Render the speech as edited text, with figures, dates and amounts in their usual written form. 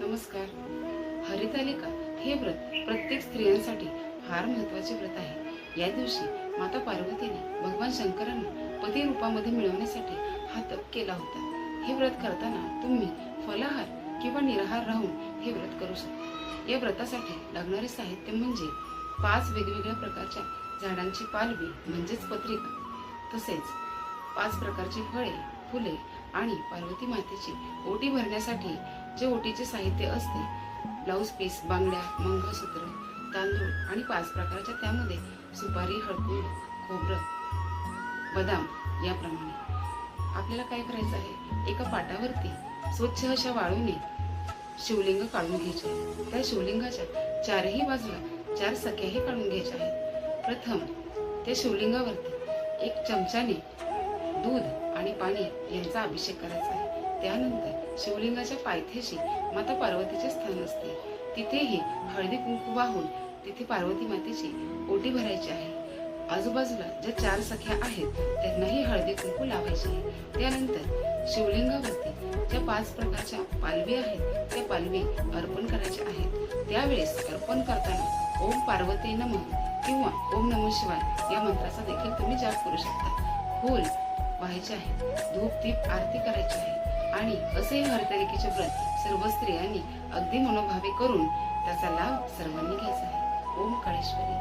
नमस्कार. हरितालिका हे व्रत प्रत्येक स्त्रियांसाठी फार महत्त्वाचे व्रत आहे. या दिवशी माता पार्वतीने भगवान शंकरांना पती रूपामध्ये मिळवण्यासाठी हा तप केला होता. हे व्रत करताना तुम्ही फलाहार किंवा निराहार राहून हे व्रत करू शकता. या व्रतासाठी लागणारे साहित्य म्हणजे 5 वेगवेगळ्या प्रकारच्या झाडांची पालवी म्हणजेच पत्रिका, तसेच 5 प्रकारची फळे, फुले आणि पार्वती मातेची ओटी भरण्यासाठी जे ओटीचे साहित्य असते, ब्लाउज पीस, बांगड्या, मंगळसूत्र, तांदूळ आणि 5 प्रकारच्या त्यामध्ये सुपारी, हळकुंड, खोबरं, बदाम याप्रमाणे. आपल्याला काय करायचं आहे, एका पाटावरती स्वच्छ अशा वाळूने शिवलिंग काढून घ्यायचे आहे. त्या शिवलिंगाच्या चारही बाजूला 4 सख्याही काढून घ्यायच्या आहेत. प्रथम त्या शिवलिंगावरती 1 चमच्याने दूध आणि पाणी यांचा अभिषेक करायचा आहे. त्यानंतर शिवलिंगाच्या पायथ्याशी माता पार्वतीचे स्थान असते, तिथेही हळदी कुंकू वाहून तिथे पार्वती मातेची ओटी भरायची आहे. आजूबाजूला ज्या 4 सख्या आहेत त्यांनाही हळदी कुंकू लावायचे आहे. त्यानंतर शिवलिंगावरती ज्या 5 प्रकारच्या पालवी आहेत त्या पालवी अर्पण करायच्या आहेत. त्यावेळेस अर्पण करताना ओम पार्वती नमः किंवा ओम नमः शिवाय या मंत्राचा देखील तुम्ही जाप करू शकता. फूल व्हायचे आहे, धूप दीप आरती करायची आहे आणि असे हरतालिकेचे व्रत सर्व स्त्रियांनी अगदी मनोभावे करून त्याचा लाभ सर्वांनी घ्यायचा आहे. ओम काळेश्वरी.